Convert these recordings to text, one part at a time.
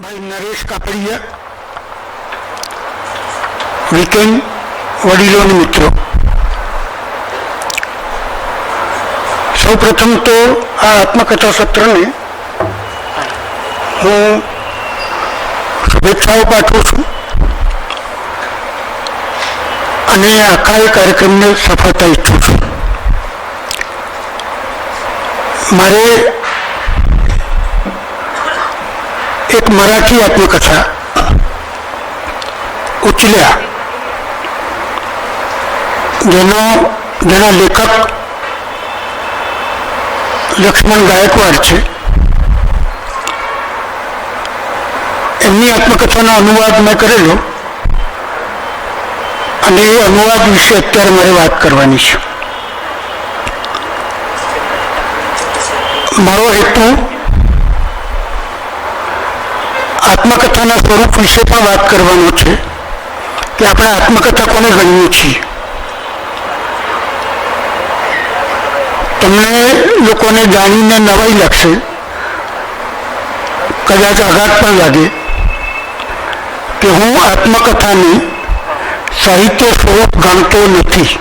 ભાઈ નરેશ કાપડિયા, વીકેન્ડ વડીલો અને મિત્રો, સૌ પ્રથમ તો આ આત્મકથા સત્રને હું શુભેચ્છાઓ પાઠવું છું અને આખા એ કાર્યક્રમને સફળતા ઈચ્છું છું. મારે એક મરાઠી આત્મકથા ઉચલ્યા જેના લેખક લક્ષ્મણ ગાયકવાડ છે, એમની આત્મકથાનો અનુવાદ મેં કરેલો અને એ અનુવાદ વિશે અત્યારે મારે વાત કરવાની છે. મારો હેતુ આત્મકથાના સ્વરૂપ વિશે પણ વાત કરવાનો છે કે આપણે આત્મકથા કોને ગણીએ છીએ. તમને લોકોને જાણીને નવાઈ લાગશે, કદાચ આઘાત પણ લાગે કે હું આત્મકથાની સાહિત્ય સ્વરૂપ ગણતો નથી.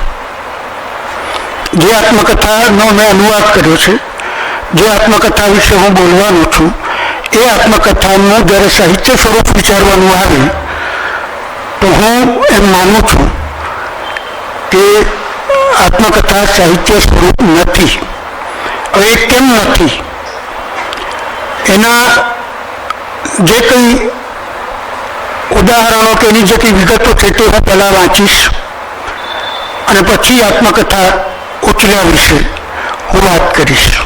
જે આત્મકથાનો મેં અનુવાદ કર્યો છે, જે આત્મકથા વિશે હું બોલવાનો છું, એ આત્મકથાનું જ્યારે સાહિત્ય સ્વરૂપ વિચારવાનું આવે તો હું એમ માનું છું કે આત્મકથા સાહિત્ય સ્વરૂપ નથી. હવે એ કેમ નથી, એના જે કંઈ ઉદાહરણો કે એની જે કંઈ વિગતો છે તે હું પહેલાં વાંચીશ અને પછી આત્મકથા ઉચલ્યા વિશે હું વાત કરીશ.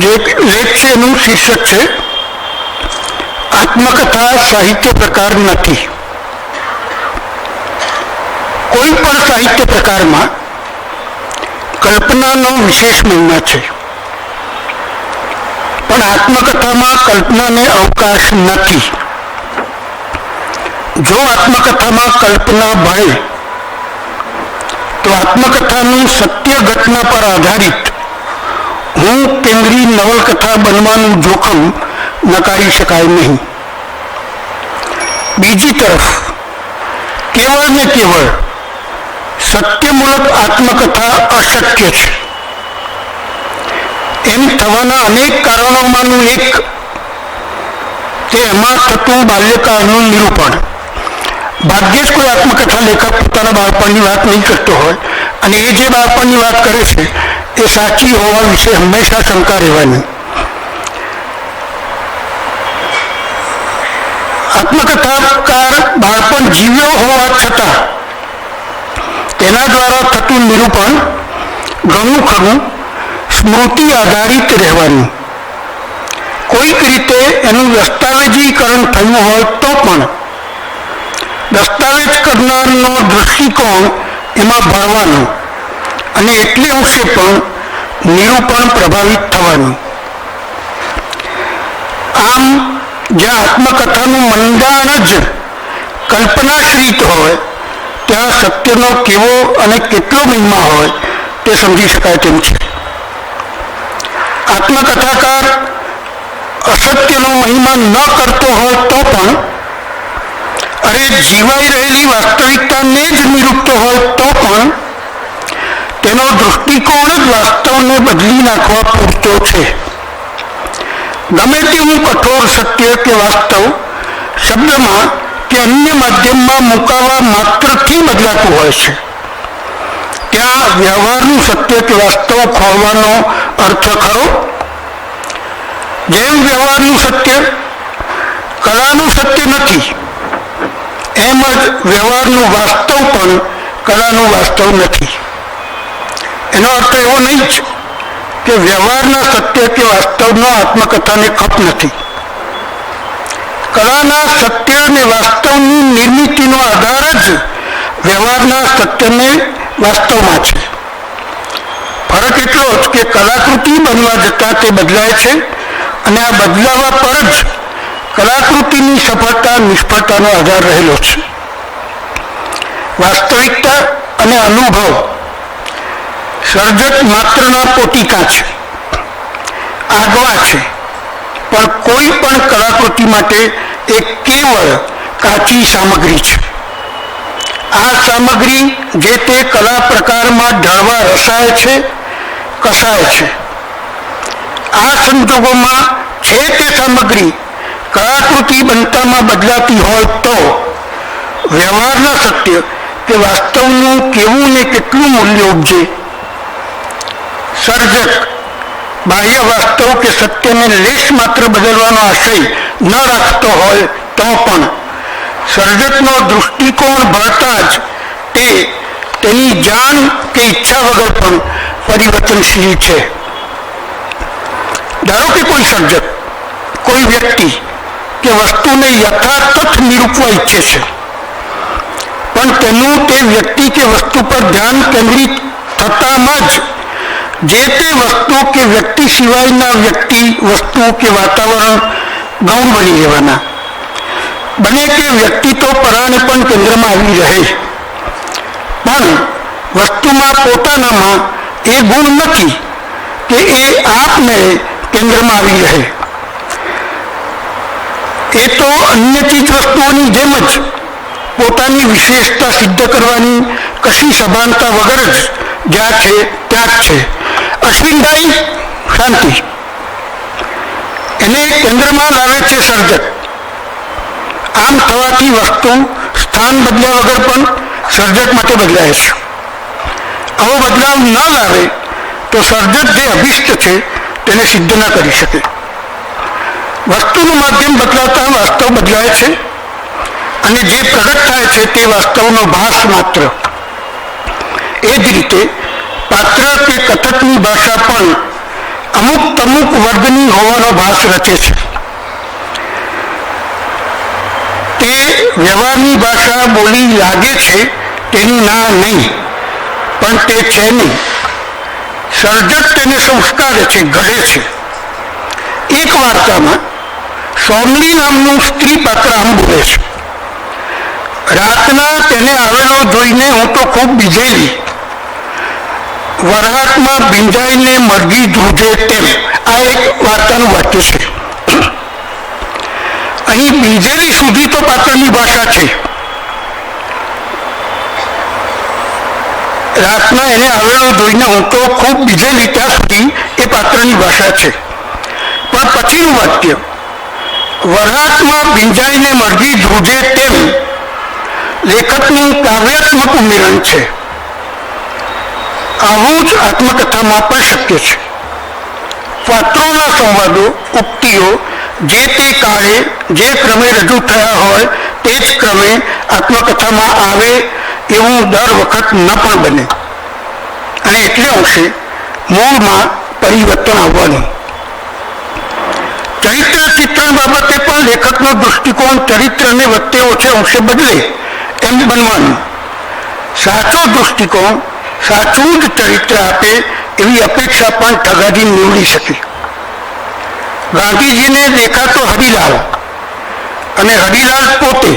જે લેખ છે એનું શીર્ષક છે આત્મકથા સાહિત્ય પ્રકાર નથી. કોઈ પણ સાહિત્ય પ્રકારમાં કલ્પનાનો વિશેષ મહિમા છે, પણ આત્મકથામાં કલ્પનાને અવકાશ નથી. જો આત્મકથામાં કલ્પના ભળે તો આત્મકથાનું સત્ય ઘટના પર આધારિત હું કેન્દ્રીય નવલકથા બનવાનું જોખમ નકારી શકાય નહીં. બીજી તરફ કેવળ ને કેવળ સત્યમૂલક આત્મકથા અશક્ય છે. એમ થવાના અનેક કારણોમાંનું એક તે એમાં થતું બાલ્યકાળનું નિરૂપણ. ભાગ્યે જ કોઈ આત્મકથા લેખક પોતાના બાળપણની વાત નહીં કરતો હોય અને એ જે બાળપણની વાત કરે છે એ સાચી હોવા વિશે હંમેશા શંકા રહેવાની. આત્મકથાકાર બાળપણ જીવ્યો હોવા છતાં તેના દ્વારા થતું નિરૂપણ ઘણું ખરું સ્મૃતિ આધારિત રહેવાનું. કોઈક રીતે એનું દસ્તાવેજીકરણ થયું હોય તો પણ દસ્તાવેજ કરનારનો દૃષ્ટિકોણ એમાં ભળવાનો અને એટલે અંશે પણ નિરૂપણ પ્રભાવિત થવાનું. આમ જ્યાં આત્મકથાનું મંડાણ જ કલ્પનાશ્રિત હોય ત્યાં સત્યનો કેવો અને કેટલો મહિમા હોય તે સમજી શકાય તેમ છે. આત્મકથાકાર અસત્યનો મહિમા ન કરતો હોય તો પણ અરે જીવાઈ રહેલી વાસ્તવિકતાને જ નિરૂપતો હોય તો પણ તેનો દૃષ્ટિકોણ જ વાસ્તવને બદલી નાખવા પૂરતો છે. ગમે તેવું કઠોર સત્ય કે વાસ્તવ શબ્દમાં કે અન્ય માધ્યમમાં મુકાવા માત્રથી બદલાતું હોય છે. ત્યાં વ્યવહારનું સત્ય કે વાસ્તવ ખોરવાનો અર્થ ખરો. જેમ વ્યવહારનું સત્ય કલાનું સત્ય નથી, એમ જ વ્યવહારનું વાસ્તવ પણ કલાનું વાસ્તવ નથી. એનો અર્થ એવો નહીં જ કે વ્યવહારના સત્ય કે વાસ્તવનો આત્મકથાને ખપ નથી. કલાના સત્ય અને વાસ્તવની નિર્મિતિનો આધાર જ વ્યવહારના સત્યને વાસ્તવમાં છે. ફરક એટલો જ કે કલાકૃતિ બનવા જતાં તે બદલાય છે અને આ બદલાવા પર જ કલાકૃતિની સફળતા નિષ્ફળતાનો આધાર રહેલો છે. વાસ્તવિકતા અને અનુભવ સર્જક માત્રના પોતિકા છે, આગવા છે, પણ કોઈ પણ કલાકૃતિ માટે એક કેવળ કાચી સામગ્રી છે. આ સામગ્રી જે તે કલા પ્રકારમાં ઢળવા રસાય છે, કસાય છે. આ સંજોગોમાં છે તે સામગ્રી કલાકૃતિ બનતામાં બદલાતી હોય તો વ્યવહારના સત્ય કે વાસ્તવનું કેવું ને કેટલું મૂલ્ય ઉપજે. સર્જક બાહ્ય વાસ્તવ કે સત્યને લેશ માત્ર બદલવાનો આશય ન રાખતો હોય તો પણ સર્જકનો દૃષ્ટિકોણ ભળતા જ તે તેની જાણ કે ઈચ્છા વગર પણ પરિવર્તનશીલ છે. ધારો કે કોઈ સર્જક કોઈ વ્યક્તિ કે વસ્તુને યથાતથ નિરૂપવા ઈચ્છે છે, પણ તેનું તે વ્યક્તિ કે વસ્તુ પર ધ્યાન કેન્દ્રિત થતામાં જ જે તે વસ્તુ કે વ્યક્તિ સિવાયના વ્યક્તિ, વસ્તુ કે વાતાવરણ ગૌણ બની રહેવાના. બને કે વ્યક્તિ તો પરાણે પણ કેન્દ્રમાં આવી રહે, પણ વસ્તુમાં પોતાનામાં એ ગુણ નથી કે એ આપમેળે કેન્દ્રમાં આવી રહે. એ તો અન્ય ચીજ વસ્તુઓની જેમ જ પોતાની વિશેષતા સિદ્ધ કરવાની કશી સભાનતા વગર જ જ્યાં છે ત્યાં જ છે. અશ્વિનભાઈ શાંતિ, એને કેન્દ્રમાં લાવે છે સર્જક. આમ થવાથી વસ્તુ સ્થાન બદલ્યા વગર પણ સર્જક માટે બદલાય છે. આવો બદલાવ ન લાવે તો સર્જક જે અભિષ્ટ છે તેને સિદ્ધ ન કરી શકે. વસ્તુનું માધ્યમ બદલાતા વાસ્તવ બદલાય છે અને જે પ્રગટ થાય છે તે વાસ્તવનો ભાસ માત્ર. એ જ રીતે પાત્ર કે કથકની ભાષા પણ અમુક વર્ગની હોવાનો ભાસ રચે છે. તે વ્યવહારની ભાષા બોલી લાગે છે તેની ના નહીં, પણ તે છે નહીં. સર્જક તેને સંસ્કારે છે, ઘડે છે. એક વાર્તામાં સોમલી નામનું સ્ત્રી પાત્ર આમ બોલે છે: રાતના તેને આવેલો જોઈને હું તો ખૂબ બીજેલી, વરહાટમાં ભીંજાઈને મરઘી ધ્રુજે તેમ. આ એક વાર્તાનું વાક્ય છે. અહીં બીજેલી સુધી તો પાત્રની ભાષા છે. રાતના એને આવેલો જોઈને હું તો ખૂબ બીજેલી, ત્યાં સુધી એ પાત્રની ભાષા છે. પણ પછીનું વાક્ય વરહાટમાં ભીંજાઈને મરઘી ધ્રુજે તેમ લેખકનું કાવ્યાત્મક ઉમેરણ છે. આવું જ આત્મકથામાં પણ શક્ય છે. પાત્રોના સંવાદો, ઉક્તિઓ જે તે કાળે જે ક્રમે રજૂ થયા હોય તે જ ક્રમે આત્મકથામાં આવે એવું દર વખત ન પણ બને, અને એટલે અંશે મૂળમાં પરિવર્તન આવવાનું. ચરિત્ર ચિત્રણ બાબતે પણ લેખકનો દૃષ્ટિકોણ ચરિત્રને વચ્ચે ઓછે અંશે બદલે એમ બનવાનું. સાચો દૃષ્ટિકોણ સાચું જ ચરિત્ર આપે એવી અપેક્ષા પણ ઠગાજી નીવડી શકે. ગાંધીજીને દેખાતો હરિલાલ અને હરિલાલ પોતે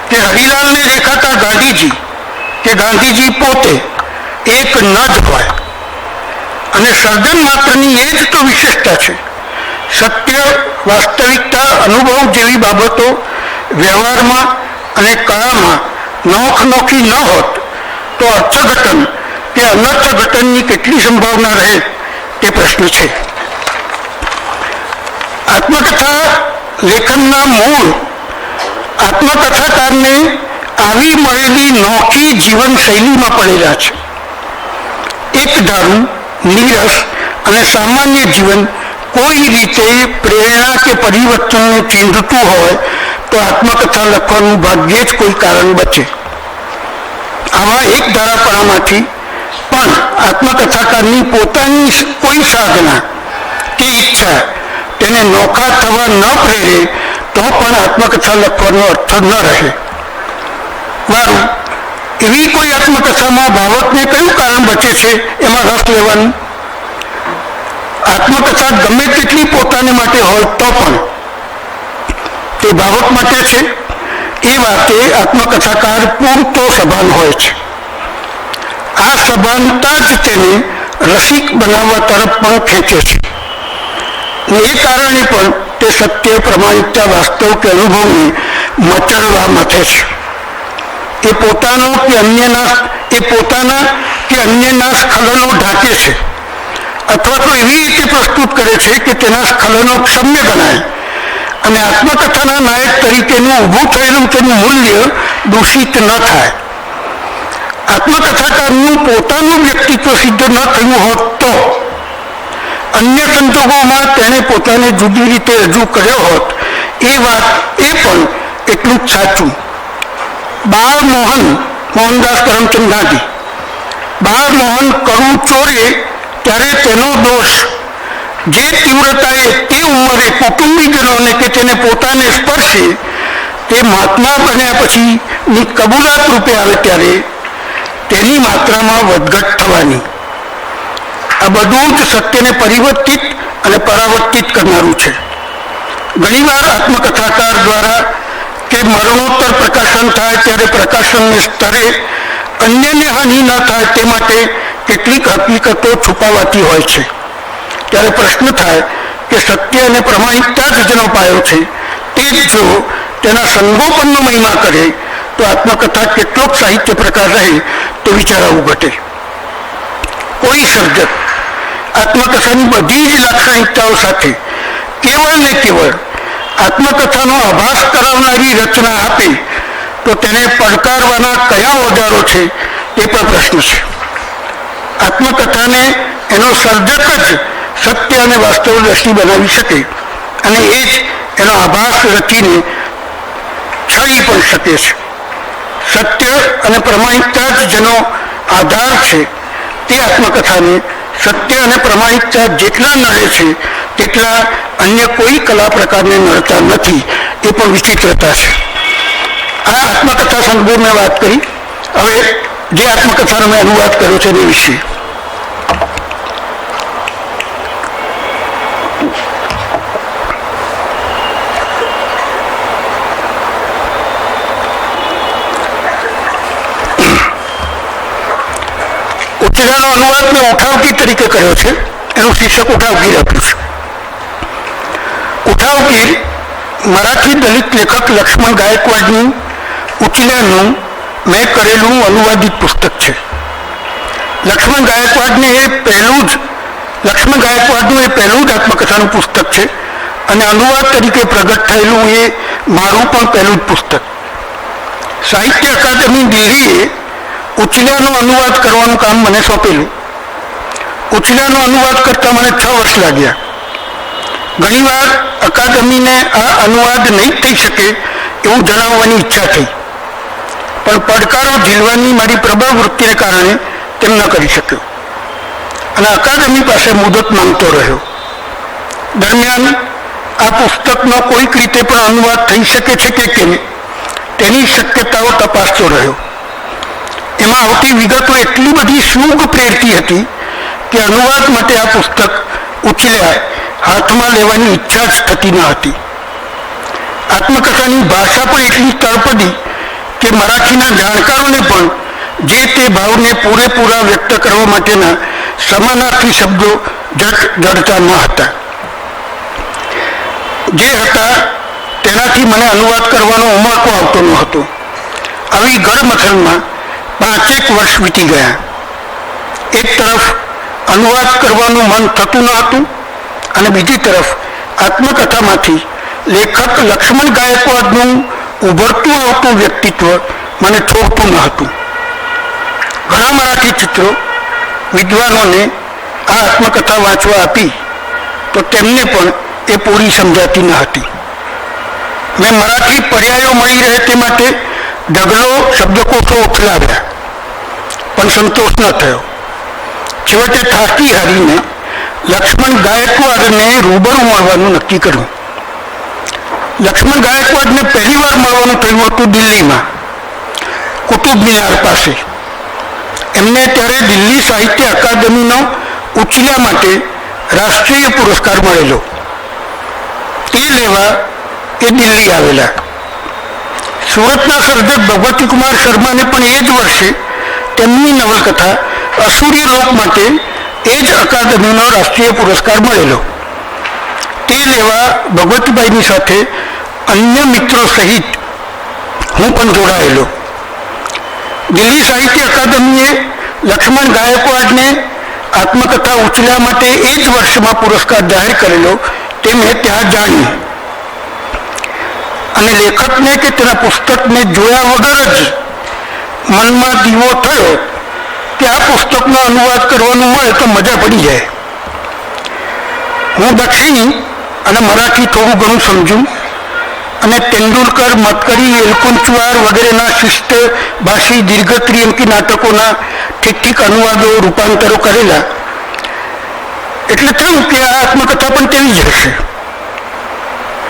કે હરિલાલને દેખાતા ગાંધીજી કે ગાંધીજી પોતે એક ન જ હોય. અને સર્જન માત્રની એ જ તો વિશેષતા છે. સત્ય, વાસ્તવિકતા, અનુભવ જેવી બાબતો વ્યવહારમાં અને કળામાં નોખી ન હોત તો અર્થઘટન કે અનર્થઘટનની કેટલી સંભાવના રહે તે પ્રશ્ન છે. આત્મકથા લેખનના મૂળ આત્મકથાકારને આવી મળેલી નોખી જીવન શૈલીમાં પડેલા છે. એક ધારું, નીરસ અને સામાન્ય જીવન કોઈ રીતે પ્રેરણા કે પરિવર્તનને ચીંધતું હોય તો આત્મકથા લખવાનું ભાગ્યે જ કોઈ કારણ બચે. આવા એક ધારાપણામાંથી પણ આત્મકથાકારની પોતાની કોઈ સાધના કે ઈચ્છા તેને નોખા થવા ન પ્રેરે તો પણ આત્મકથા લખવાનો અર્થ ન રહે. વારું, એવી કોઈ આત્મકથામાં ભાવકને કયું કારણ બચે છે એમાં રસ લેવાનું. આત્મકથા ગમે તેટલી પોતાને માટે હોય તો પણ તે ભાવક માટે છે એ વાતે આત્મકથાકાર પૂરતો સભાન હોય છે. આ સભાનતા જ તેને રસિક બનાવવા તરફ પણ ખેંચે છે. એ કારણે પણ તે સત્ય, પ્રમાણિકતા, વાસ્તવ કે અનુભવને મચડવા મથે છે. એ પોતાના કે અન્યના સ્ખલનો ઢાંકે છે, અથવા તો એવી રીતે પ્રસ્તુત કરે છે કે તેના સ્ખલનો ક્ષમ્ય ગણાય અને આત્મકથાના નાયક તરીકેનું ઊભું થયેલું તેનું મૂલ્ય દૂષિત ન થાય. આત્મકથાકારનું પોતાનું વ્યક્તિત્વ સિદ્ધ ન થયું હોત તો અન્ય સંજોગોમાં તેણે પોતાને જુદી રીતે રજૂ કર્યો હોત એ પણ એટલું જ સાચું. મોહનદાસ કરમચંદ ગાંધી બાળમોહન કરું ચોરે ત્યારે તેનો દોષ જે તીવ્રતાએ તે ઉંમરે કુટુંબીજનોને કે તેને પોતાને સ્પર્શે તે મહાત્મા બન્યા પછીની કબૂલાત રૂપે આવે ત્યારે તેની માત્રામાં વધઘટ થવાની. આ બધું જ સત્યને પરિવર્તિત અને પરાવર્તિત કરનારું છે. ઘણીવાર આત્મકથાકાર દ્વારા કે મરણોત્તર પ્રકાશન થાય ત્યારે પ્રકાશનને સ્તરે અન્યને હાનિ ન થાય તે માટે કેટલીક હકીકતો છુપાવાતી હોય છે. ત્યારે પ્રશ્ન થાય કે સત્ય અને પ્રમાણિકતા જ જેનો પાયો છે તે જ જો તેના સંગોપનનો મહિમા કરે તો આત્મકથા કેટલોક સાહિત્ય પ્રકાર રહે તો વિચારવું ઘટે. કોઈ સર્જક આત્મકથાની બધી જ લાક્ષણિકતાઓ સાથે કેવળ ને કેવળ આત્મકથાનો આભાસ કરાવનારી રચના આપે તો તેને પડકારવાના કયા ઓજારો છે એ પણ પ્રશ્ન છે. આત્મકથાને એનો સર્જક જ સત્ય અને વાસ્તવદર્શી બનાવી શકે અને એ જ એનો આભાસ રચીને છળી પણ શકે છે. સત્ય અને પ્રમાણિકતા જ જેનો આધાર છે તે આત્મકથાને સત્ય અને પ્રમાણિકતા જેટલા નડે છે તેટલા અન્ય કોઈ કલા પ્રકારને નડતા નથી. એ પણ વિચિત્રતા છે. આ આત્મકથા સંદર્ભે મેં વાત કરી. હવે જે આત્મકથાનો મેં અનુવાદ કર્યો છે એ વિશે ઉછેરાનો અનુવાદ મેં ઉઠાવકી તરીકે કર્યો છે. એનું શીર્ષક ઉઠાવગીર આપ્યું છે. ઉઠાવગીર મરાઠી દલિત લેખક લક્ષ્મણ ગાયકવાડનું ઉચિલાનું મેં કરેલું અનુવાદિત પુસ્તક છે. લક્ષ્મણ ગાયકવાડનું એ પહેલું જ આત્મકથાનું પુસ્તક છે અને અનુવાદ તરીકે પ્રગટ થયેલું એ મારું પણ પહેલું જ પુસ્તક. સાહિત્ય અકાદમી દિલ્હીએ ઉચિલાનો અનુવાદ કરવાનું કામ મને સોંપેલું. ઉચિલાનો અનુવાદ કરતા મને 6 વર્ષ લાગ્યા. ઘણીવાર અકાદમીને આ અનુવાદ નહીં થઈ શકે એવું જણાવવાની ઈચ્છા થઈ, પણ પડકારો ઝીલવાની મારી પ્રબળ વૃત્તિને કારણે તેમ ન કરી શક્યો અને અકાદમી પાસે મુદત માંગતો રહ્યો. દરમિયાન આ પુસ્તકનો કોઈક રીતે પણ અનુવાદ થઈ શકે છે કે કેમ તેની શક્યતાઓ તપાસતો રહ્યો. એમાં આવતી વિગતો એટલી બધી સૂગ પ્રેરતી હતી કે અનુવાદ માટે આ પુસ્તક ઉછલ્યા હાથમાં લેવાની ઈચ્છા જ થતી ન હતી. આત્મકથાની ભાષા પણ એટલી તળપદી કે મરાઠીના જાણકારોને પણ જે તે ભાવને પૂરેપૂરા વ્યક્ત કરવા માટેના સમાનાર્થી શબ્દો જડતા ન હતા. જે હતા તેનાથી મને અનુવાદ કરવાનો ઉમળકો આવતો ન હતો. આવી ગળમથલમાં 5 વર્ષ વીતી ગયા. એક તરફ અનુવાદ કરવાનું મન થતું ન હતું અને બીજી તરફ આત્મકથામાંથી લેખક લક્ષ્મણ ગાયકવાડનું ઉભરતું આવતું વ્યક્તિત્વ મને છોડતું ન હતું. ઘણા મરાઠી ચિત્રો વિદ્વાનોને આ આત્મકથા વાંચવા આપી તો તેમને પણ એ પૂરી સમજાતી ન હતી. મેં મરાઠી પર્યાયો મળી રહે તે માટે ઢગલો શબ્દકોશો ઉથલાવ્યા પણ સંતોષ ન થયો. છેવટે થાકી હારીને લક્ષ્મણ ગાયકવાડને રૂબરૂ મળવાનું નક્કી કર્યું. લક્ષ્મણ ગાયકવાડને પહેલી વાર મળવાનું થયું હતું દિલ્હીમાં, કુતુબ મિનાર પાસે. એમને ત્યારે દિલ્હી સાહિત્ય અકાદમીનો ઉચિલા માટે રાષ્ટ્રીય પુરસ્કાર મળેલો. તે લેવા એ દિલ્હી આવેલા. સુરતના સર્જક ભગવતીકુમાર શર્માને પણ એ જ વર્ષે તેમની નવલકથા અસુર્ય લોક માટે એ જ અકાદમીનો રાષ્ટ્રીય પુરસ્કાર મળેલો. તે લેવા ભગવતીબાઈની સાથે અન્ય મિત્રો સહિત હું પણ જોડાયેલો. દિલ્હી સાહિત્ય અકાદમીએ લક્ષ્મણ ગાયકવાડને આત્મકથા ઉછળ્યા માટે એ જ વર્ષમાં પુરસ્કાર જાહેર કરેલો તે મેં ત્યાં જાણ્યું. અને લેખકને કે તેના પુસ્તકને જોયા વગર જ મનમાં દીવો થયો કે આ પુસ્તકનો અનુવાદ કરવાનું મળે તો મજા પડી જાય. હું દક્ષિણી અને મરાઠી થોડું ઘણું સમજું અને તેંડુલકર, મતકરી, એલકુંચવાર વગેરેના શિષ્ટ ભાષી દીર્ઘત્રિઅંકી નાટકોના ઠીક ઠીક અનુવાદો, રૂપાંતરો કરેલા. એટલે થયું કે આ આત્મકથા પણ તેવી જ હશે.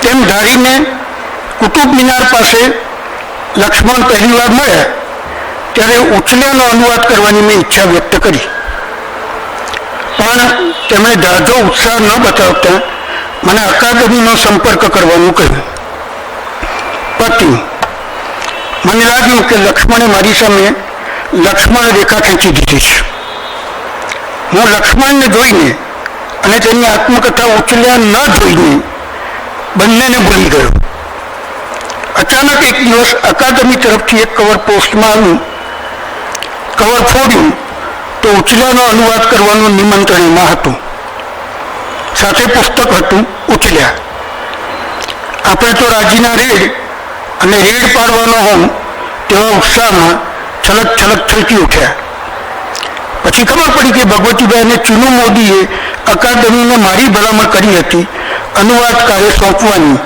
તેમ ધારીને કુતુબ મિનાર પાસે લક્ષ્મણ પહેલી વાર મળ્યા ત્યારે ઉછલ્યાનો અનુવાદ કરવાની મેં ઈચ્છા વ્યક્ત કરી. પણ તેમણે ઝાઝો ઉત્સાહ ન બતાવતા મને અકાદમીનો સંપર્ક કરવાનું કહ્યું. પત્યું. મને લાગ્યું કે લક્ષ્મણે મારી સામે લક્ષ્મણ રેખા ખેંચી દીધી છે. હું લક્ષ્મણને જોઈને અને તેની આત્મકથા ઉછલ્યા ન જોઈને બંનેને ભૂલી ગયો. અચાનક એક દિવસ અકાદમી તરફથી એક કવર પોસ્ટમાં આવ્યું. કવર ફોડ્યું તો ઉછલ્યાનો અનુવાદ કરવાનું નિમંત્રણ એમાં હતું. સાથે પુસ્તક હતું ઉછલ્યા. આપણે તો રાજીના રેડ અને રેડ પાડવાનો હોમ તેવા ઉત્સાહમાં છલક છલક છલકી ઉઠ્યા. પછી ખબર પડી કે ભગવતીબાઈને ચુનુ મોદીએ અકાદમીને મારી ભલામણ કરી હતી અનુવાદ કાર્ય સોંપવાની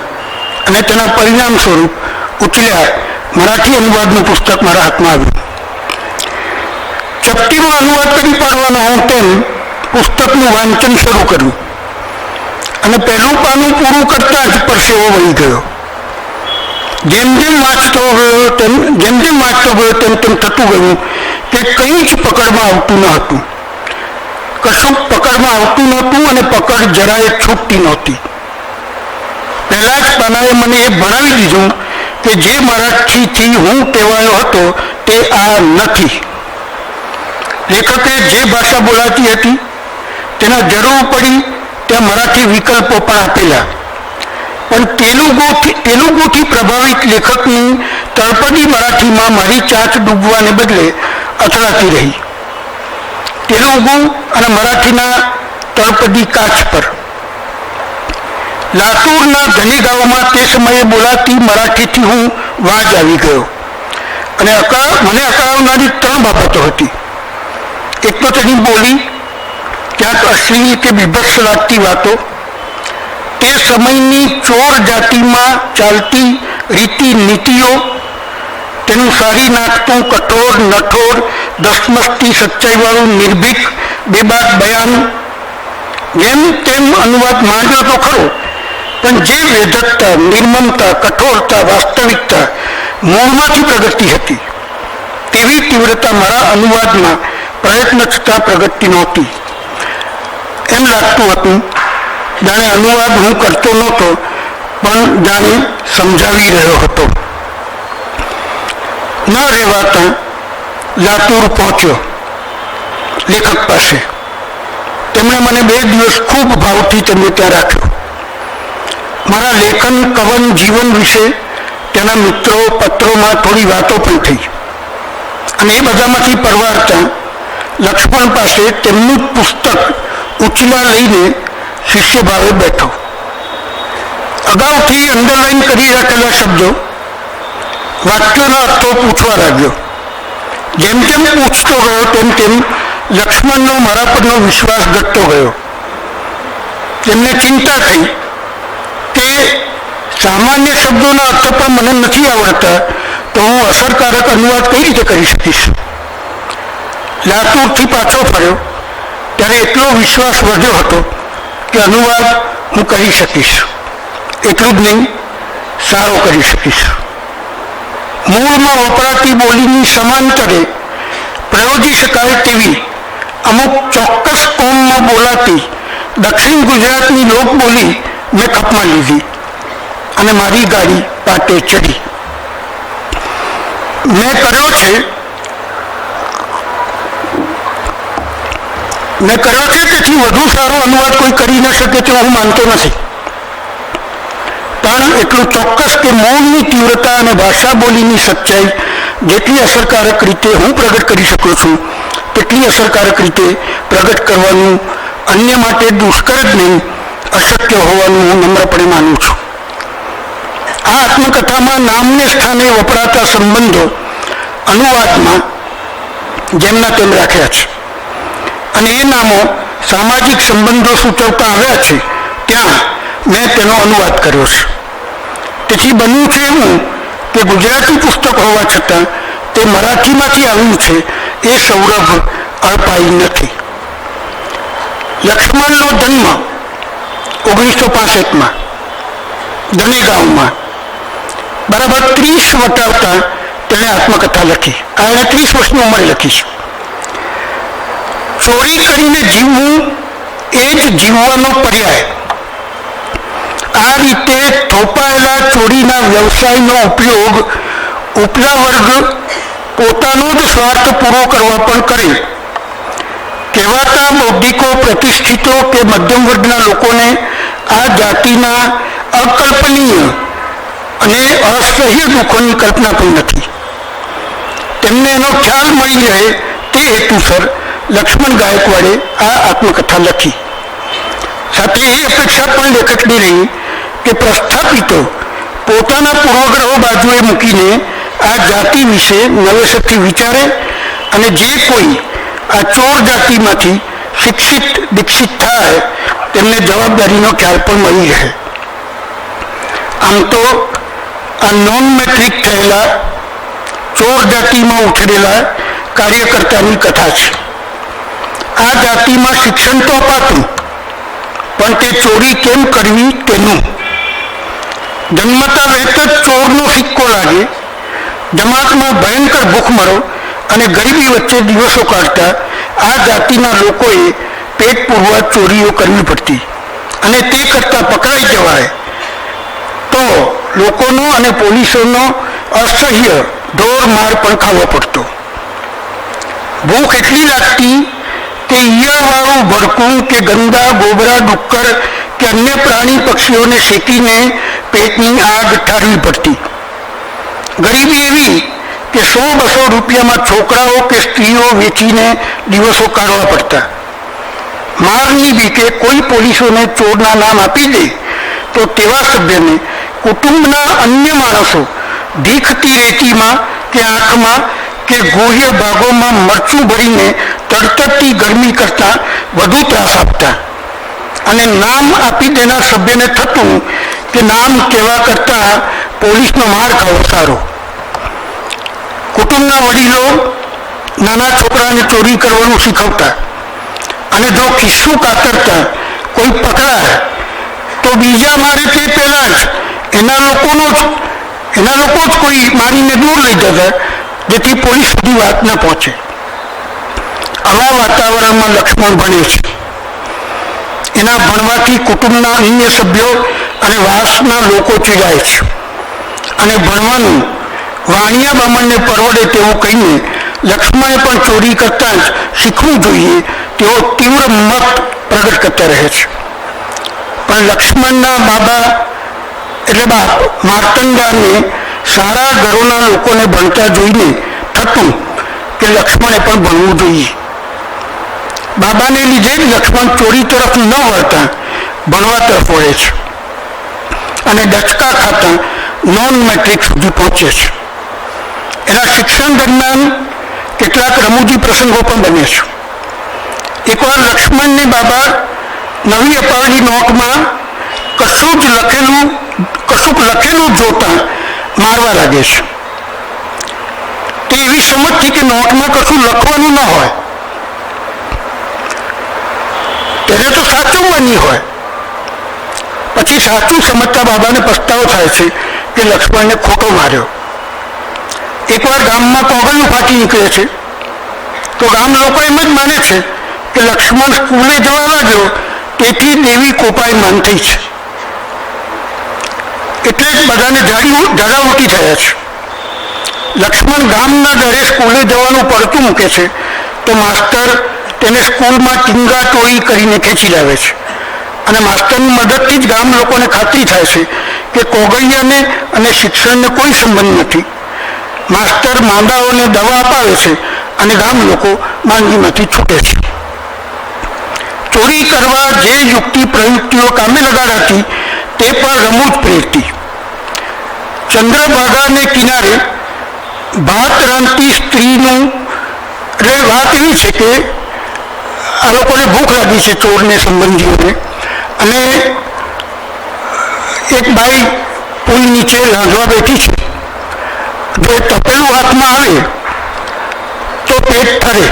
અને તેના પરિણામ સ્વરૂપ ઉછલ્યા મરાઠી અનુવાદનું પુસ્તક મારા હાથમાં આવ્યું. ચપટીમાં અનુવાદ કરી પાડવાનો હોઉં તેમ પુસ્તકનું વાંચન શરૂ કર્યું અને પહેલું પાનું પૂરું કરતાં જ પરસેવો વહી ગયો. જેમ જેમ વાંચતો ગયો તેમ તેમ થતું ગયું કે કંઈ જ પકડમાં આવતું ન હતું. કશું પકડમાં આવતું નહોતું અને પકડ જરાય છૂટતી નહોતી. પહેલા જ પાનાએ મને એ ભણાવી દીધું કે જે મરાઠીથી હું ટેવાયો હતો તે આ નથી. લેખકે જે ભાષા બોલાતી હતી તેના જરૂર પડી ત્યાં મરાઠી વિકલ્પો પણ આપેલા. પણ તેલુગુથી પ્રભાવિત લેખકની તળપદી મરાઠીમાં મારી ચાંચ ડૂબવાને બદલે અથડાતી રહી. તેલુગુ અને મરાઠીના તળપદી કાચ પર. લાતુરના ધની ગામમાં તે સમયે બોલાતી મરાઠીથી હું વાજ આવી ગયો અને મને અકળાવનારી 3 બાબતો હતી. એક તો તેની બોલી, ક્યાંક અશ્લીલ કે બીભત્સ લાગતી વાતો, તે સમયની ચોર જાતિમાં ચાલતી રીતિ નીતિઓ, તેનું સારી નાખતું કઠોર નઠોર દસમસ્તી સચ્ચાઈવાળું નિર્ભીક બેબાક બયાન. જેમ તેમ અનુવાદ માંડ્યો તો ખરો, પણ જે વેધકતા, નિર્મમતા, કઠોરતા, વાસ્તવિકતા મૂળમાંથી પ્રગતિ હતી તેવી તીવ્રતા મારા અનુવાદમાં પ્રયત્ન છતાં પ્રગતિ નહોતી. એમ લાગતું હતું જાણે અનુવાદ હું કરતો નહોતો પણ જાણે સમજાવી રહ્યો હતો. ન રહેવાતા લાતુર પહોંચ્યો લેખક પાસે. તેમણે મને 2 દિવસ ખૂબ ભાવથી તેમને ત્યાં રાખ્યો. મારા લેખન, કવન, જીવન વિશે તેના મિત્રો, પત્રોમાં થોડી વાતો પણ થઈ અને એ બધામાંથી પરવારતા લક્ષ્મણ પાસે તેમનું પુસ્તક ઉછલા લઈને શિષ્ય ભાવે બેઠો. અગાઉથી અંડરલાઈન કરી રાખેલા શબ્દો, વાક્યોના અર્થો પૂછવા લાગ્યો. જેમ જેમ પૂછતો ગયો તેમ તેમ લક્ષ્મણનો મારા પરનો વિશ્વાસ ઘટતો ગયો. તેમને ચિંતા થઈ કે સામાન્ય શબ્દોના અર્થ પણ મને નથી આવડતા તો હું અસરકારક અનુવાદ કઈ રીતે કરી શકીશ. લાતુરથી પાછો ફર્યો ત્યારે એટલો વિશ્વાસ વધ્યો હતો કે અનુવાદ હું કરી શકીશ. એટલું જ નહીં, સારો કરી શકીશ. મૂળમાં વપરાતી બોલીની સમાંતરે પ્રયોજી શકાય તેવી અમુક ચોક્કસ કોમમાં બોલાતી દક્ષિણ ગુજરાતની લોકબોલી મેં ખપમાં લીધી અને મારી ગાડી પાટે ચડી. મેં કર્યો છે તેથી વધુ સારો અનુવાદ કોઈ કરી ન શકે તેવું હું માનતો નથી. પણ એટલું ચોક્કસ કે મૌનની તીવ્રતા અને ભાષા બોલીની સચ્ચાઈ જેટલી અસરકારક રીતે હું પ્રગટ કરી શકું છું તેટલી અસરકારક રીતે પ્રગટ કરવાનું અન્ય માટે દુષ્કર જ નહીં, અશક્ય હોવાનું હું નમ્રપણે માનું છું. આ આત્મકથામાં નામને સ્થાને વપરાતા સંબંધો અનુવાદમાં જેમના તેમ રાખ્યા છે અને એ નામો સામાજિક સંબંધો સૂચવતા આવ્યા છે ત્યાં મેં તેનો અનુવાદ કર્યો છે. તેથી બન્યું છે એવું કે ગુજરાતી પુસ્તક હોવા છતાં તે મરાઠીમાંથી આવ્યું છે એ સૌરભ અલ્પાઈ નથી. લક્ષ્મણનો જન્મ 1965માં દનેગાંવમાં બરાબર 30 વટાવતા તેણે આત્મકથા લખી. એણે 30 વર્ષની ઉંમરે લખી છે. ચોરી કરીને જીવવું એ જ જીવવાનો પર્યાય. આ રીતે થોપાયેલા ચોરીના વ્યવસાયનો ઉપયોગ ઉપલા વર્ગ પોતાનો જ સ્વાર્થ પૂરો કરવા પણ કરે. કહેવાતા બૌદ્ધિકો, પ્રતિષ્ઠિતો કે મધ્યમ વર્ગના લોકોને આ જાતિના અકલ્પનીય અને અસહ્ય દુઃખોની કલ્પના પણ નથી. તેમને એનો ખ્યાલ મળી રહે તે હેતુસર લક્ષ્મણ ગાયકવાડે આ આત્મકથા લખી. સાથે એ અપેક્ષા પણ લેખકની રહી કે પ્રસ્થાપિતો પોતાના પૂર્વગ્રહો બાજુએ મૂકીને આ જાતિ વિશે નવેસરથી વિચારે અને જે કોઈ આ ચોર જાતિમાંથી શિક્ષિત દીક્ષિત થાય તેમને જવાબદારીનો ખ્યાલ પણ મળી રહે. આમ તો આ નોન મેટ્રિક થયેલા ચોર જાતિમાં ઉછરેલા કાર્યકર્તાની કથા છે. આ જાતિમાં શિક્ષણ તો અપાતું પણ તે ચોરી કેમ કરવી તેનું. જન્મતા વહેત જ ચોરનો સિક્કો લાગે. જમાતમાં ભયંકર ભૂખમરો અને ગરીબી વચ્ચે દિવસો કાઢતા આ જાતિના લોકોએ પેટ પૂરવા ચોરીઓ કરવી પડતી અને તે કરતાં પકડાઈ જવાય તો લોકોનો અને પોલીસોનો અસહ્ય ઢોર માર પણ ખાવો પડતો. ભૂખ એટલી લાગતી કે ઈયળવાળું ભડકું કે ગંદા ગોબરા ડુક્કર કે અન્ય પ્રાણી પક્ષીઓને શેકીને પેટની આગ ઠારવી પડતી. ગરીબી એવી કે 100-200 રૂપિયામાં છોકરાઓ કે સ્ત્રીઓ વેચીને દિવસો કાઢવા પડતા. મારની બીકે કોઈ પોલીસોને ચોરના નામ આપી દે તો તેવા સભ્યને કુટુંબના અન્ય માણસો ભીખતી રેતીમાં કે આંખમાં કે ગોહ્ય ભાગોમાં મરચું ભરીને તડતડતી ગરમી કરતાં વધુ ત્રાસ આપતા. અને નામ આપી દેનાર સભ્યને થતું કે નામ કહેવા કરતાં પોલીસનો માર ખાવો સારો. કુટુંબના વડીલો નાના છોકરાને ચોરી કરવાનું શીખવતા અને જો ખિસ્સું કાતરતા કોઈ પકડાય તો બીજા મારે તે પહેલાં જ એના લોકો જ કોઈ મારીને દૂર લઈ જતા જેથી પોલીસ સુધી વાત ન પહોંચે. આવા વાતાવરણમાં લક્ષ્મણ ભણે છે. એના ભણવાથી કુટુંબના અન્ય સભ્યો અને વાસના લોકો ચીડાય છે અને ભણવાનું વાણિયા બામણને પરવડે તેવું કહીને લક્ષ્મણે પણ ચોરી કરતાં જ શીખવું જોઈએ તેવો તીવ્ર મત પ્રગટ કરતા રહે છે. પણ લક્ષ્મણના બાબા એટલે બાપ માર્તંડાને સારા ઘરોના લોકોને ભણતા જોઈને થતું કે લક્ષ્મણે પણ ભણવું જોઈએ. બાબાને લીધે જ લક્ષ્મણ ચોરી તરફ ન વળતા ભણવા તરફ વળે છે અને ડચકા ખાતા નોન મેટ્રિક સુધી પહોંચે છે. એના શિક્ષણ દરમિયાન કેટલાક રમૂજી પ્રસંગો પણ બને છે. એકવાર લક્ષ્મણને બાબા નવી અપાવેલી નોટમાં કશુંક લખેલું જોતા મારવા લાગે છે. તે એવી સમજથી કે નોટમાં કશું લખવાનું ન હોય, તેને તો સાચવવાની હોય. પછી સાચું સમજતા બાબાને પસ્તાવો થાય છે કે લક્ષ્મણને ખોટો માર્યો. એકવાર ગામમાં કોગળિયું ફાટી નીકળે છે તો ગામ લોકો એમ જ માને છે કે લક્ષ્મણ સ્કૂલે જવા લાગ્યો તેથી દેવી કોપાયમાન થઈ છે. એટલે જ બધાને ઝાડા ઉલટી થયા છે. લક્ષ્મણ ગામના દરે સ્કૂલે જવાનું પડતું મૂકે છે તો માસ્તર તેને સ્કૂલમાં ટીંગા ટોળી કરીને ખેંચી લાવે છે અને માસ્તરની મદદથી જ ગામ લોકોને ખાતરી થાય છે કે કોગળિયાને અને શિક્ષણને કોઈ સંબંધ નથી. માસ્તર માંદાઓને દવા અપાવે છે અને ગામ લોકો માંદગીમાંથી છૂટે છે. ચોરી કરવા જે યુક્તિ પ્રયુક્તિઓ કામે લગાડાતી તે પણ રમૂજ પ્રેરતી. ચંદ્રભાગાને કિનારે ભાત રાંધતી સ્ત્રીનું વાત એવી છે કે આ લોકોને ભૂખ લાગી છે ચોરને સંબંધીઓને, અને એક બાઈ પુલ નીચે રાંધવા બેઠી છે. જો તપેલું હાથમાં આવે તો પેટ ઠરે,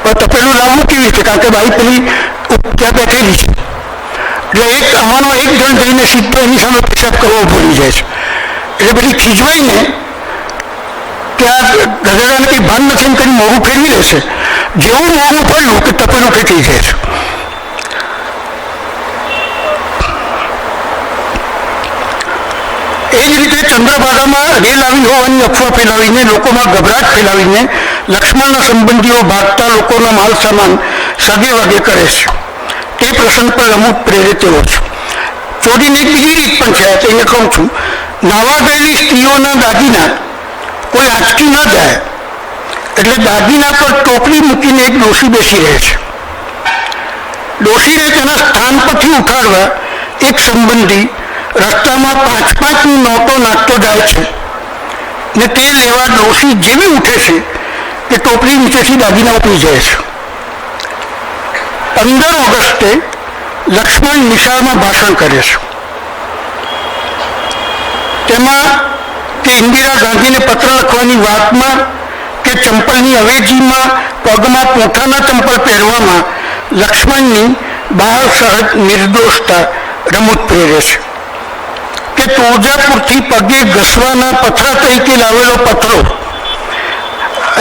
પણ તપેલું લાવવું કેવી રીતે? કારણ કે બાઈ પેલી ત્યાં બેઠેલી છે. એટલે આમાંનો એક જણ જઈને સીધો એની સામે પેશાબ કરવો ભૂલી જાય છે. એટલે પેલી ખીજવાઈને ત્યાં ગધેડાને કંઈ ભાન નથી એમ કરી મોઢું ફેરવી લેશે. જેવું મોઢું ફર્યું કે તપેલું ફેંકી જાય છે. એ જ રીતે ચંદ્રભાગામાં રેલ આવી હોવાની અફવા ફેલાવીને લોકોમાં ગભરાટ ફેલાવીને લક્ષ્મણના સંબંધીઓ ભાગતા લોકોનો માલ સામાન સગે વગે કરે છે. તે પ્રસંગ પર અમુક પ્રેરિત એવો છે. ચોરીની એક બીજી રીત પણ છે, એને કહું છું. નાવા ગયેલી સ્ત્રીઓના દાગીના કોઈ આંચકી ન જાય એટલે દાગીના પર ટોપલી મૂકીને એક ડોશી બેસી રહે છે. ડોશીને તેના સ્થાન પરથી ઉઠાડવા એક સંબંધી રસ્તામાં 5-5ની નોટો નાખતો જાય છે ને તે લેવા ડોશી જેવી ઉઠે છે કે ટોપલી નીચેથી દાગીના ઉતરી જાય છે. 15 ઓગસ્ટે લક્ષ્મણ નિશાળમાં ભાષણ કરે છે. તેમાં કે ઇન્દિરા ગાંધીને પત્ર લખવાની વાતમાં કે ચંપલની અવેજીમાં પગમાં પોઠાના ચંપલ પહેરવામાં લક્ષ્મણની બાળ સહજ નિર્દોષતા રમૂજ પ્રેરે છે. કે તુળજાપુરથી પગે ઘસવાના પથરા તરીકે લાવેલો પથરો,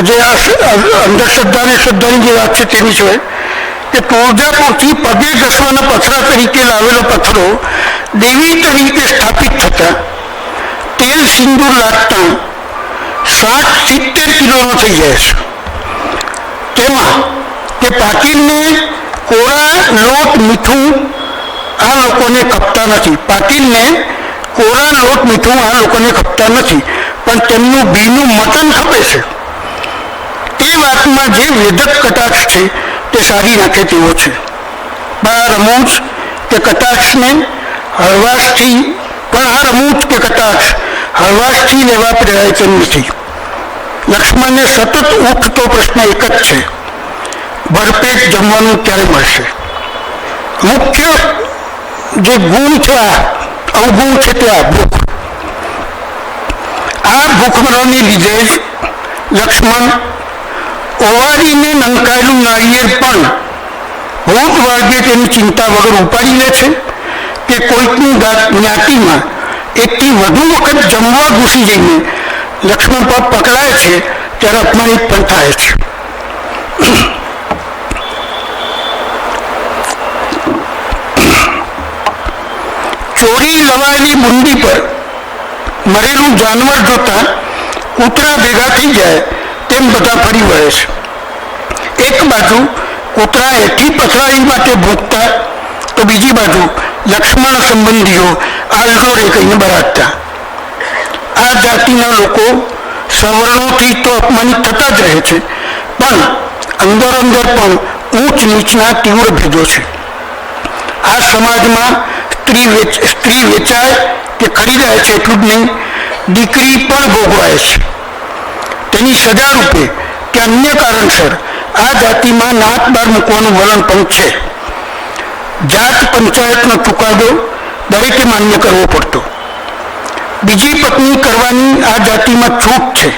જે અંધશ્રદ્ધા અને શ્રદ્ધાની જે વાત છે તેની છે કે તુળજાપુરથી પગે ઘસવાના પથરા તરીકે લાવેલો પથરો દેવી તરીકે સ્થાપિત થતા તેલ સિંદૂર લાગતા 60-70 કિલોનો થઈ જાય છે. તેમાં કે પાટીલને કોરા લોટ મીઠું આ લોકોને ખપતા નથી. પાટીલને કોરા લોટ મીઠું આ લોકોને ખપતા નથી, પણ તેમનું ભીનું મટન ખપે છે. તે વાતમાં જે વેધક કટાક્ષ છે તે સારી નાખે તેવો છે. આ રમૂજ કે કટાક્ષને હળવાશથી પણ આ રમૂજ કે કટાક્ષ હળવાશથી લેવા પ્રેરાય તેમ નથી. લક્ષ્મણને સતત ઉઠતો પ્રશ્ન એક જ છે, ભરપેટ જમવાનું ક્યારે મળશે? મુખ્ય જે ગુણ છે, આ અવગુણ છે તે આ ભૂખ. આ ભૂખમરાને લીધે જ લક્ષ્મણ ઓવારીને નંકાયેલું નાળિયેર પણ ભૂત વર્ગે તેની ચિંતા વગર ઉપાડી લે છે કે કોઈકની જ્ઞાતિમાં એકથી વધુ વખત જમવા ઘૂસી જઈને લક્ષ્મણ પર પકડાય છે ત્યારે અપમાનિત પણ થાય છે. ચોરી લવાયેલી બુંદી પર મરેલું જાનવર જોતા કૂતરા ભેગા થઈ જાય તેમ બધા ફરી વળે છે. એક બાજુ કૂતરા હેઠી પથરારી માટે ભૂખતા તો બીજી બાજુ લક્ષ્મણ સંબંધીઓ આલડોરે કહીને બરાડતા. આ જાતિના લોકો સવર્ણોથી તો અપમાનિત થતા જ રહે છે, પણ અંદર અંદર પણ ઊંચ નીચના તીવ્ર ભેદો છે. આ સમાજમાં સ્ત્રી વેચાય કે ખરીદાય છે એટલું જ નહીં, દીકરી પણ ભોગવાય છે. તેની સજા રૂપે કે અન્ય કારણસર આ જાતિમાં નાત બાર મૂકવાનું વલણ પણ છે. જાત પંચાયતનો ચુકાદો દરેકે માન્ય કરવો પડતો. બીજી પત્ની કરવાની આ જાતિમાં છૂટ છે,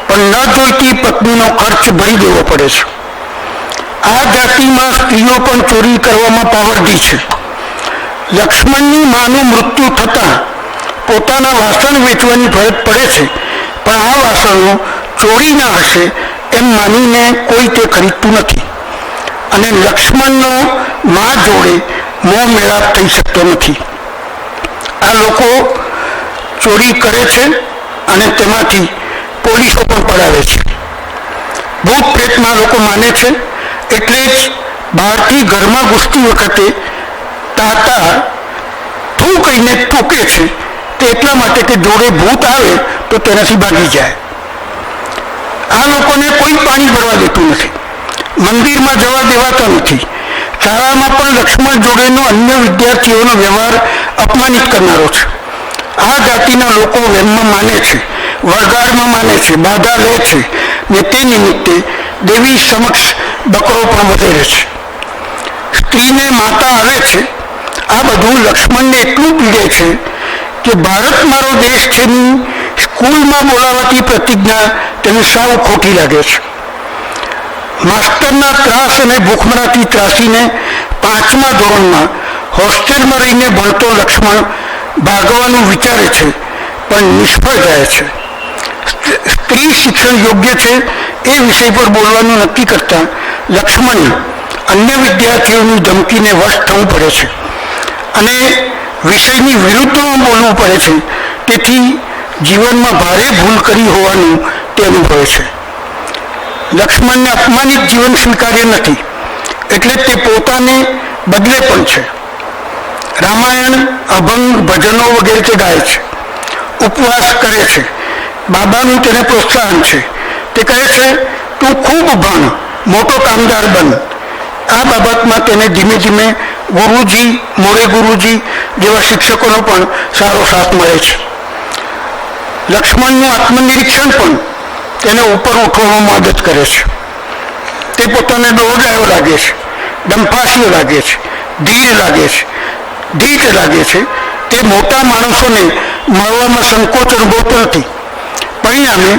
પણ ન જોઈતી પત્નીનો ખર્ચ ભરી દેવો પડે છે. આ જાતિમાં સ્ત્રીઓ પણ ચોરી કરવામાં પાવરડી છે. લક્ષ્મણની માનું મૃત્યુ થતાં પોતાના વાસણ વેચવાની ફરજ પડે છે, પણ આ વાસણો ચોરીના હશે એમ માનીને કોઈ તે ખરીદતું નથી, અને લક્ષ્મણનો મા જોડે મોહ મેળાપ થઈ શકતો નથી. આ લોકો ચોરી કરે છે અને તેમાંથી પોલીસો પણ પડાવે છે. ભૂત પ્રેતમાં લોકો માને છે, એટલે જ બહારથી ઘરમાં ઘૂસતી વખતે તાતા થૂ કહીને ટૂકે છે, તે એટલા માટે કે જોડે ભૂત આવે તો તેનાથી ભાગી જાય. આ લોકોને કોઈ પાણી ભરવા દેતું નથી, મંદિરમાં જવા દેવાતા નથી. શાળામાં પણ લક્ષ્મણ જોડેનો અન્ય વિદ્યાર્થીઓનો વ્યવહાર અપમાનિત કરનારો છે. આ જાતિના લોકો વહેમમાં માને છે, વળગાડમાં માને છે, બાધા લે છે ને તે નિમિત્તે દેવી સમક્ષ બકરો પણ વધેરે છે. સ્ત્રીને માતા આવે છે. આ બધું લક્ષ્મણને એટલું પીડે છે કે ભારત મારો દેશ છેની સ્કૂલમાં બોલાવાતી પ્રતિજ્ઞા તેને સાવ ખોટી લાગે છે. માસ્તરના ત્રાસ અને ભૂખમરાથી ત્રાસીને 5મા ધોરણમાં હોસ્ટેલમાં રહીને ભણતો લક્ષ્મણ ભાગવાનું વિચારે છે, પણ નિષ્ફળ જાય છે. સ્ત્રી શિક્ષણ યોગ્ય છે એ વિષય પર બોલવાનું નક્કી કરતા લક્ષ્મણે અન્ય વિદ્યાર્થીઓની ધમકીને વશ થવું પડે છે અને વિષયની વિરુદ્ધમાં બોલવું પડે છે. તેથી જીવનમાં ભારે ભૂલ કરી હોવાનું તે અનુભવે છે. લક્ષ્મણને અપમાનિત જીવન સ્વીકાર્ય નથી, એટલે તે પોતાને બદલે પણ છે. રામાયણ, અભંગ, ભજનો વગેરે તે ગાય છે, ઉપવાસ કરે છે. બાબાનું તેને પ્રોત્સાહન છે. તે કહે છે, તું ખૂબ ભણ, મોટો કામદાર બન. આ બાબતમાં તેને ધીમે ધીમે ગુરુજી, મોરે ગુરુજી જેવા શિક્ષકોનો પણ સારો સાથ મળે છે. લક્ષ્મણનું આત્મનિરીક્ષણ પણ તેને ઉપર ઉઠવામાં મદદ કરે છે. તે પોતાને દોડાયો લાગે છે, ડંફાસ્યો લાગે છે, ધીર લાગે છે, ધીટ લાગે છે. તે મોટા માણસોને મળવામાં સંકોચ અનુભવતો નથી. પરિણામે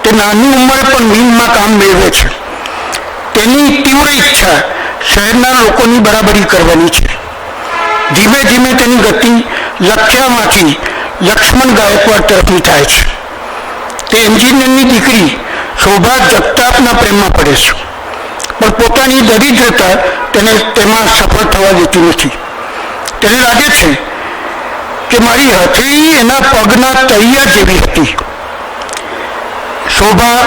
તે નાની ઉંમરે પણ મિલમાં કામ મેળવે છે. તેની તીવ્ર ઈચ્છા શહેરના લોકોની બરાબરી કરવાની છે. ધીમે ધીમે તેની ગતિ લખ્યામાંથી લક્ષ્મણ ગાયકવાડ તરફની થાય છે. તે એન્જિનિયરની દીકરી શોભા જગતાપના પ્રેમમાં પડે છે, પણ પોતાની દરિદ્રતા તેને તેમાં સફળ થવા દેતી નથી. તેને લાગે છે કે મારી હથેળી એના પગના તળિયા જેવી હતી. શોભા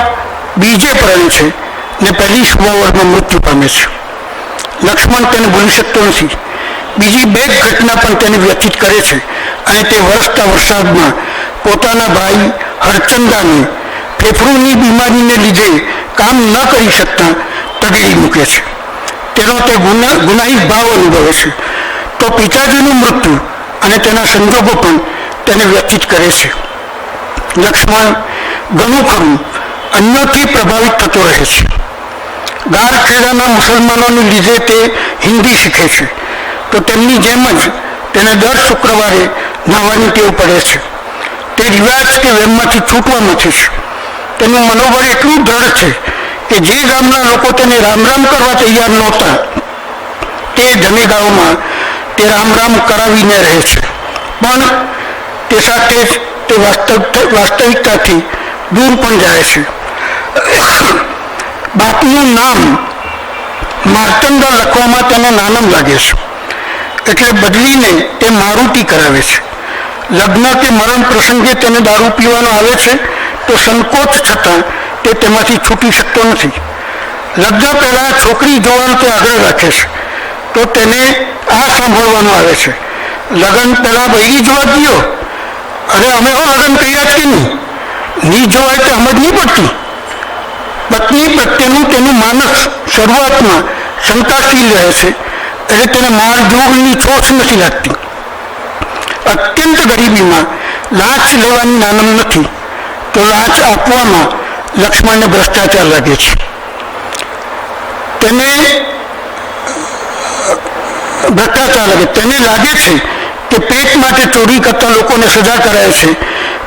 બીજે પરણે છે ને પહેલી શુભાવરમાં મૃત્યુ પામે છે. લક્ષ્મણ તેને ભૂલી શકતો નથી. બીજી 2 ઘટના પણ તેને વ્યથિત કરે છે અને તે વરસતા વરસાદમાં પોતાના ભાઈ હરચંદાને ફેફડુની બીમારીને લીધે કામ ન કરી શકતા તગડી મૂકે છે. તેનો તે ગુનાહિત ભાવ અનુભવે છે. તો પિતાજીનું મૃત્યુ અને તેના સંજોગો પણ તેને વ્યથિત કરે છે. લક્ષ્મણ ઘણું ખરું અન્યોથી પ્રભાવિત થતો રહે છે. ગારખેડાના મુસલમાનોને લીધે તે હિન્દી શીખે છે, તો તેમની જેમ જ તેને દર શુક્રવારે નાહવાની ટેવ પડે છે. તે રિવાજ કે વેમમાંથી છૂટવા નથી છે. તેનું મનોબળ એટલું દ્રઢ છે કે જે ગામના લોકો તેને રામ રામ કરવા તૈયાર નહોતા, તે જનેગાઓમાં તે રામ રામ કરાવીને રહે છે. પણ તે સાથે જ તે વાસ્તવિકતાથી દૂર પણ જાય છે. બાપનું નામ માર્તંડા લખવામાં તેને નાનમ લાગે છે, એટલે બદલીને તે મારુતિ કરાવે છે. લગ્ન કે મરણ પ્રસંગે તેને દારૂ પીવાનો આવે છે, તો સંકોચ છતાં તે તેમાંથી છૂટી શકતો નથી. લગ્ન પહેલાં છોકરી જોવાનો તે આગ્રહ રાખે છે, તો તેને આ સાંભળવાનું આવે છે, લગ્ન પહેલાં બૈરી જોવા ગયો, અરે અમે લગ્ન કર્યા જ કે નહીં જોવાય તો સમજ નહીં પડતી. પત્ની પ્રત્યેનું તેનું માનસ શરૂઆતમાં શંકાશીલ રહે છે, એટલે તેને મારઝૂડની છોછ નથી લાગતી. અત્યંત ગરીબીમાં લાંચ લેવાની નાનમ નથી, તો લાંચ આપવામાં લક્ષ્મણને ભ્રષ્ટાચાર લાગે છે. તેને લાગે છે કે પેટ માટે ચોરી કરતા લોકોને સજા કરાય છે,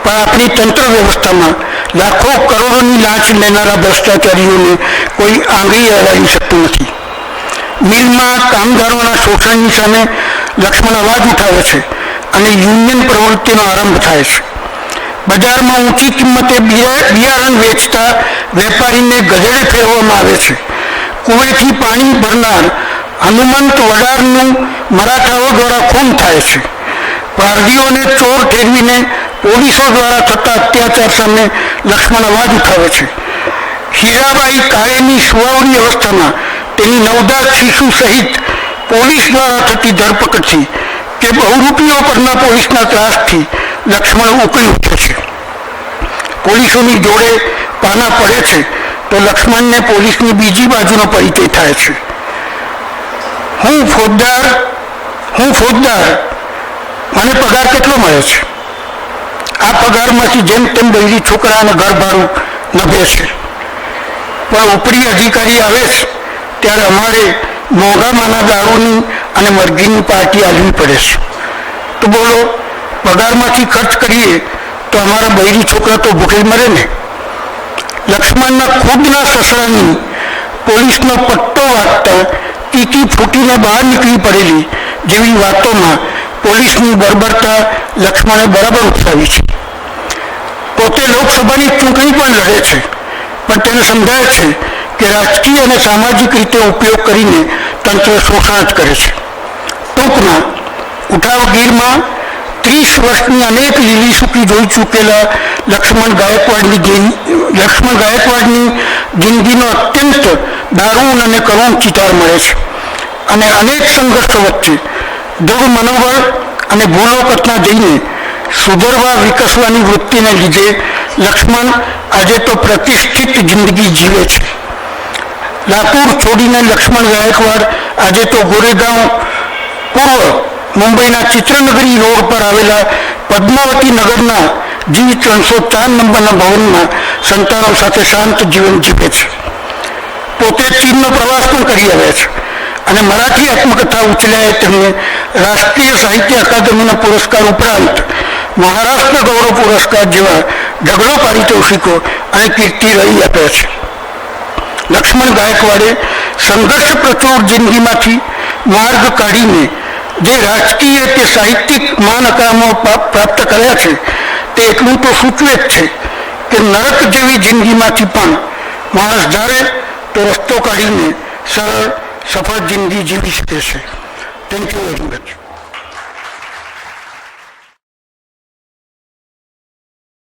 પણ આપણી તંત્ર વ્યવસ્થામાં લાખો કરોડોની લાંચ લેનારા ભ્રષ્ટાચારીઓને કોઈ આંગળી અડાવી શકતું નથી. મિલમાં કામદારોના શોષણની સામે લક્ષ્મણ અવાજ ઉઠાવે છે અને યુનિયન પ્રવૃત્તિનો આરંભ થાય છે. બજારમાં ઊંચી કિંમતે બિયારણ વેચતા વેપારીને ગધેડે ફેરવવામાં આવે છે. કુવેથી પાણી ભરનાર હનુમંત વડારનું મરાઠાઓ દ્વારા ખૂન થાય છે. પારધીઓને ચોર ઠેરવીને પોલીસો દ્વારા થતા અત્યાચાર સામે લક્ષ્મણ અવાજ ઉઠાવે છે. હીરાબાઈ કાળેની સુવાવડી અવસ્થામાં તેની નવજાત શિશુ સહિત પોલીસ દ્વારા થતી ધરપકડથી કે બહુરૂપીઓ પરના પોલીસના ત્રાસથી લક્ષ્મણ ઉકળી ઉઠે છે. પોલીસોની જોડે પાના પડે છે તો લક્ષ્મણને પોલીસની બીજી બાજુનો પરિચય થાય છે. હું ફોજદાર, મને પગાર કેટલો મળે છે? આ પગારમાંથી જેમ તેમ બૈરી છોકરાને ઘર ભાડું નભે છે. પણ ઉપરી અધિકારી આવે છે ત્યારે અમારે મોંઘામાંના દારૂની અને મરઘીની પાર્ટી આલવી પડે છે. તો બોલો, પગારમાંથી ખર્ચ કરીએ તો અમારા બૈરી છોકરા તો ભૂખે મરે ને. લક્ષ્મણના ખુદના સસરાની પોલીસનો પટ્ટો વાગતા ટીકી ફૂટીને બહાર નીકળી પડેલી જેવી વાતોમાં પોલીસની બર્બરતા લક્ષ્મણે બરાબર ઉઠાવી છે. પોતે લોકસભાની ચૂંટણી પણ લડે છે, પણ તેને સમજાય છે કે રાજકીય અને સામાજિક રીતે ઉપયોગ કરીને તંત્ર શોષણ જ કરે છે. ટૂંકમાં ઉઠાવગીરમાં 30 વર્ષની અનેક લીલી સૂકી જોઈ ચૂકેલા લક્ષ્મણ ગાયકવાડની જિંદગીનો અત્યંત દારૂણ અને કરુણ ચિતાર મળે છે. અને અનેક સંઘર્ષો વચ્ચે દૃઢ મનોબળ અને ભૂલો કરતા જઈને સુધરવા વિકસવાની વૃત્તિને લીધે લક્ષ્મણ આજે તો પ્રતિષ્ઠિત જિંદગી જીવે છે. લાતુર છોડીને લક્ષ્મણ ગાયકવાડ આજે તો ગોરેગાંવ પૂર્વ મુંબઈના ચિત્રનગરી રોડ પર આવેલા પદ્માવતી નગરના G304 નંબરના ભવનમાં સંતાનો સાથે શાંત જીવન જીવે છે. પોતે ચીનનો પ્રવાસ પણ કરી આવ્યા છે અને મરાઠી આત્મકથા ઉછળ્યાએ તેમને રાષ્ટ્રીય સાહિત્ય અકાદમીના પુરસ્કાર ઉપરાંત મહારાષ્ટ્ર ગૌરવ પુરસ્કાર જેવા ઢગલો પારિતોષિકો અને કીર્તિ રહી આપ્યા છે. લક્ષ્મણ ગાયકવાડે સંઘર્ષ પ્રચુર જિંદગીમાંથી માર્ગ કાઢીને જે રાજકીય કે સાહિત્યિક માન અકરામો પ્રાપ્ત કર્યા છે તે એટલું તો સૂચવે જ છે કે નરક જેવી જિંદગીમાંથી પણ માણસ ધારે તો રસ્તો કાઢીને સરળ સફળ જિંદગી જીવી શકે છે. Thank you very much.